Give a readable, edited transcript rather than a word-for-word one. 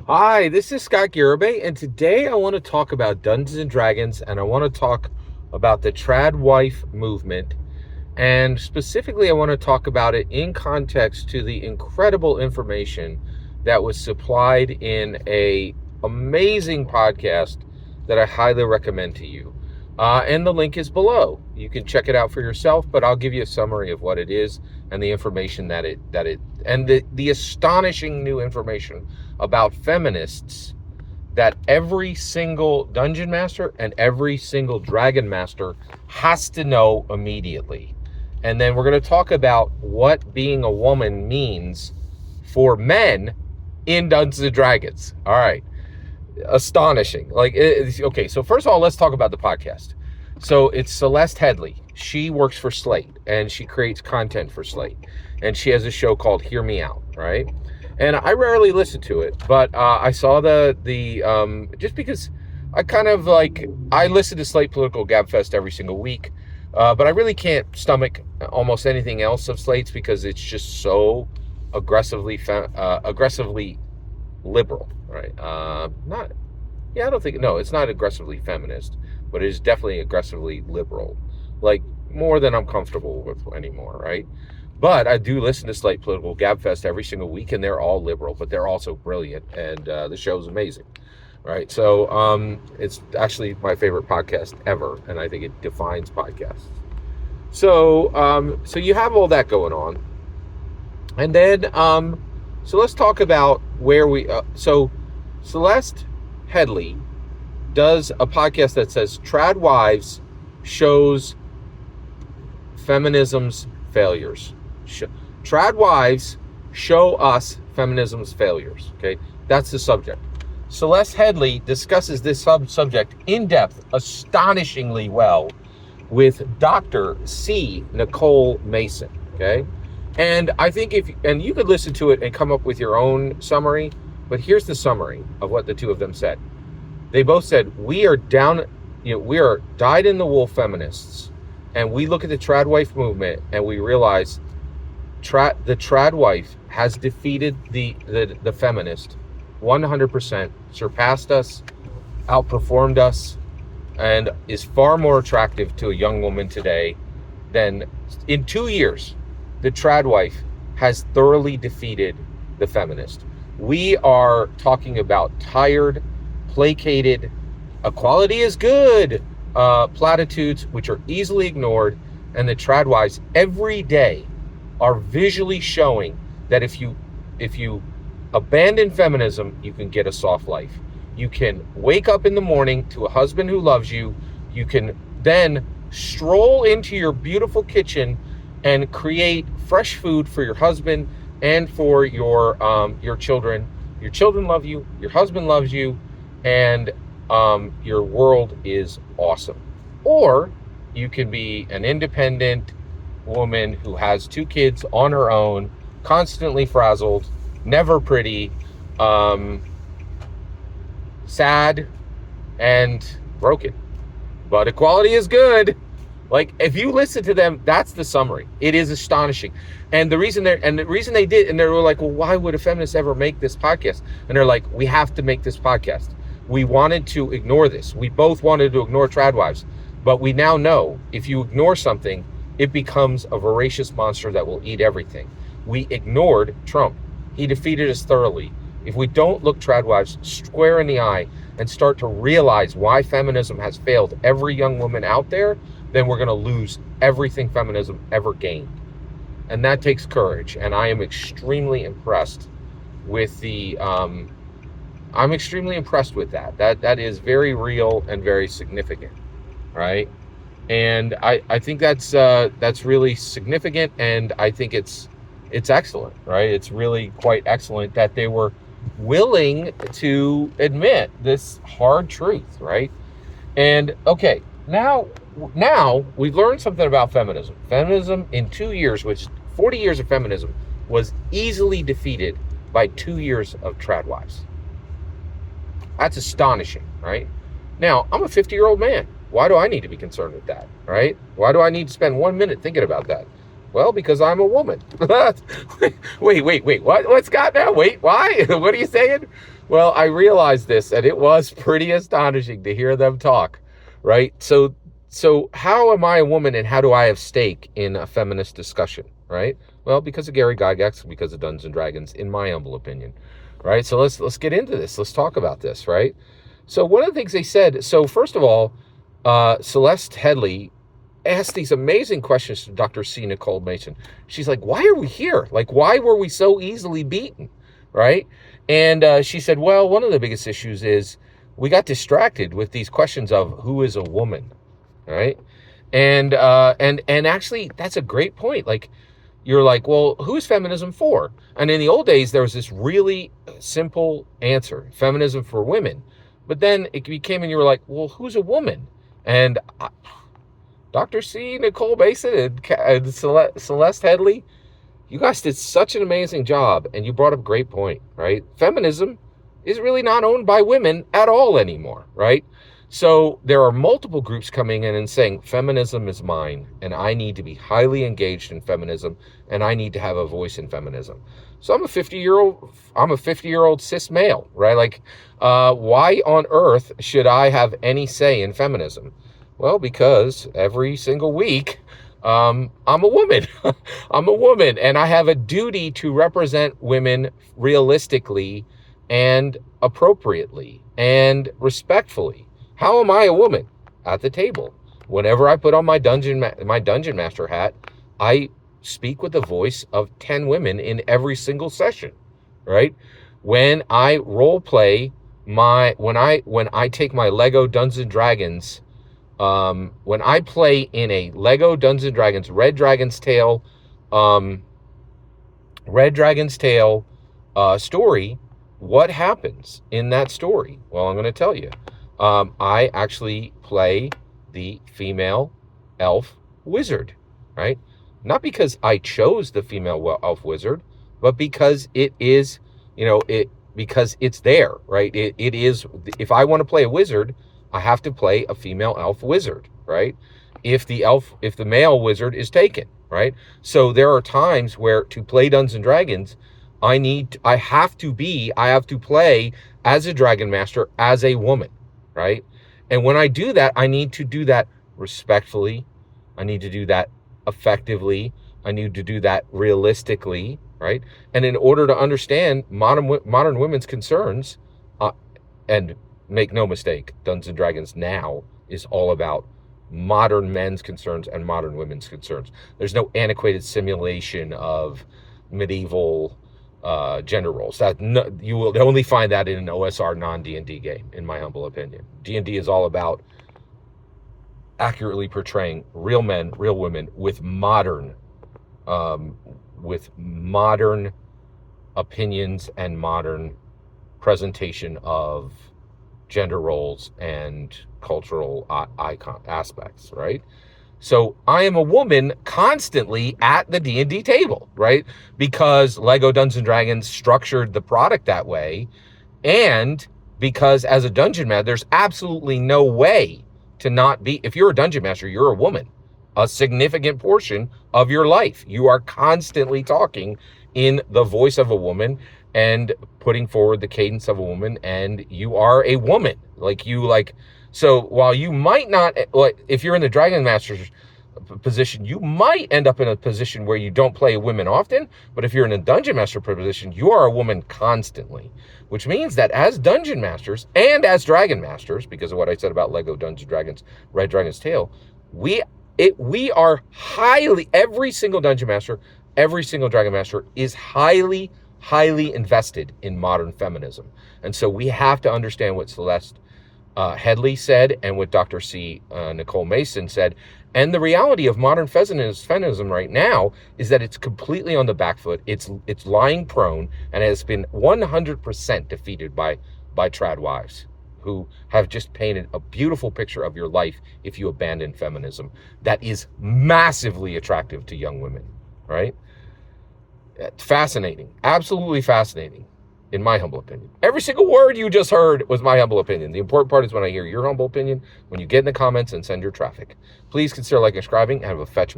Hi, this is Scott Garibay, and today I want to talk about Dungeons and Dragons, and I want to talk about the Tradwife movement, and specifically I want to talk about it in context to the incredible information that was supplied in a amazing podcast that I highly recommend to you. And the link is below. You can check it out for yourself, but I'll give you a summary of what it is and the information and the astonishing new information about feminists that every single dungeon master and every single dragon master has to know immediately. And then we're going to talk about what being a woman means for men in Dungeons and Dragons. All right. Astonishing. Okay, so first of all, let's talk about the podcast. So it's Celeste Headlee. She works for Slate and she creates content for Slate. And she has a show called Hear Me Out, right? And I rarely listen to it, but I saw the just because I listen to Slate Political Gabfest every single week, but I really can't stomach almost anything else of Slate's because it's just so aggressively liberal, right? I don't think, no, it's not aggressively feminist, but it is definitely aggressively liberal, like more than I'm comfortable with anymore, right? But I do listen to Slate Political Gabfest every single week, and they're all liberal, but they're also brilliant, and the show's amazing, right? So it's actually my favorite podcast ever, and I think it defines podcasts. So you have all that going on, and then so let's talk about where so Celeste Headlee does a podcast that says Tradwives shows feminism's failures. Tradwives show us feminism's failures. Okay, that's the subject. Celeste Headlee discusses this subject in depth, astonishingly well, with Dr. C. Nicole Mason. Okay, and I think and you could listen to it and come up with your own summary, but here's the summary of what the two of them said. They both said, we are dyed-in-the-wool feminists, and we look at the Tradwife movement and we realize the Tradwife has defeated the feminist 100%, surpassed us, outperformed us, and is far more attractive to a young woman today than in 2 years. The Tradwife has thoroughly defeated the feminist. We are talking about tired, placated, equality is good platitudes, which are easily ignored, and the Tradwives every day are visually showing that if you abandon feminism, you can get a soft life. You can wake up in the morning to a husband who loves you. You can then stroll into your beautiful kitchen and create fresh food for your husband and for your children. Your children love you, your husband loves you, and your world is awesome. Or you can be an independent woman who has 2 kids on her own, constantly frazzled, never pretty, sad, and broken. But equality is good. Like, if you listen to them, that's the summary. It is astonishing. And the reason they did, and they were like, well, why would a feminist ever make this podcast? And they're like, we have to make this podcast. We wanted to ignore this. We both wanted to ignore Tradwives. But we now know if you ignore something, it becomes a voracious monster that will eat everything. We ignored Trump. He defeated us thoroughly. If we don't look Tradwives square in the eye and start to realize why feminism has failed every young woman out there, then we're going to lose everything feminism ever gained. And that takes courage. And I am extremely impressed with that. That is very real and very significant, right? And I think that's really significant, and I think it's excellent, right? It's really quite excellent that they were willing to admit this hard truth, right? And okay, now we've learned something about feminism. Feminism in 2 years, which 40 years of feminism, was easily defeated by 2 years of Tradwives. That's astonishing, right? Now, I'm a 50-year-old man. Why do I need to be concerned with that, right? Why do I need to spend 1 minute thinking about that? Well, because I'm a woman. Wait. What, Scott, now? Wait, why? What are you saying? Well, I realized this, and it was pretty astonishing to hear them talk, right? So how am I a woman, and how do I have stake in a feminist discussion, right? Well, because of Gary Gygax, because of Dungeons and Dragons, in my humble opinion, right? So let's get into this. Let's talk about this, right? So one of the things they said, so first of all, Celeste Headlee asked these amazing questions to Dr. C. Nicole Mason. She's like, why are we here? Like, why were we so easily beaten, right? And she said, well, one of the biggest issues is we got distracted with these questions of who is a woman, right? And actually, that's a great point. Like, you're like, well, who's feminism for? And in the old days, there was this really simple answer, feminism for women. But then it became, and you were like, well, who's a woman? And Dr. C, Nicole Mason, and Celeste Headlee, you guys did such an amazing job, and you brought up a great point, right? Feminism is really not owned by women at all anymore, right? So there are multiple groups coming in and saying, feminism is mine, and I need to be highly engaged in feminism, and I need to have a voice in feminism. So I'm a 50-year-old cis male, right? Like, why on earth should I have any say in feminism? Well, because every single week, I'm a woman. I'm a woman, and I have a duty to represent women realistically and appropriately and respectfully. How am I a woman? At the table. Whenever I put on my dungeon master hat, I speak with the voice of 10 women in every single session, right? When I role play when I take my Lego Dungeons and Dragons, when I play in a Lego Dungeons and Dragons Red Dragon's Tale story, what happens in that story? Well, I'm going to tell you. I actually play the female elf wizard, right? Not because I chose the female elf wizard, but because it is, because it's there, right? It is, if I want to play a wizard, I have to play a female elf wizard, right? If the male wizard is taken, right? So there are times where to play Dungeons and Dragons, I have to play as a dragon master, as a woman, right? And when I do that, I need to do that respectfully. I need to do that effectively. I need to do that realistically, right? And in order to understand modern women's concerns, and make no mistake, Dungeons and Dragons now is all about modern men's concerns and modern women's concerns. There's no antiquated simulation of medieval gender roles. You will only find that in an OSR non-D&D game, in my humble opinion. D&D is all about accurately portraying real men, real women with modern opinions and modern presentation of gender roles and cultural icon aspects, right? So I am a woman constantly at the D&D table, right? Because Lego Dungeons and Dragons structured the product that way, and because as a dungeon master, there's absolutely no way to not be. If you're a dungeon master, you're a woman. A significant portion of your life, you are constantly talking in the voice of a woman and putting forward the cadence of a woman, and you are a woman. So while you might not, if you're in the Dragon Master's position, you might end up in a position where you don't play women often, but if you're in a Dungeon Master position, you are a woman constantly, which means that as Dungeon Masters and as Dragon Masters, because of what I said about Lego Dungeons and Dragons Red Dragon's Tale, we are highly, every single Dungeon Master, every single Dragon Master is highly invested in modern feminism. And so we have to understand what Celeste Headlee said and what Dr. C. Nicole Mason said. And the reality of modern feminism right now is that it's completely on the back foot. It's lying prone and has been 100% defeated by Tradwives, who have just painted a beautiful picture of your life if you abandon feminism. That is massively attractive to young women, right? Fascinating, absolutely fascinating, in my humble opinion. Every single word you just heard was my humble opinion. The important part is when I hear your humble opinion, when you get in the comments and send your traffic. Please consider liking and subscribing and have a fetch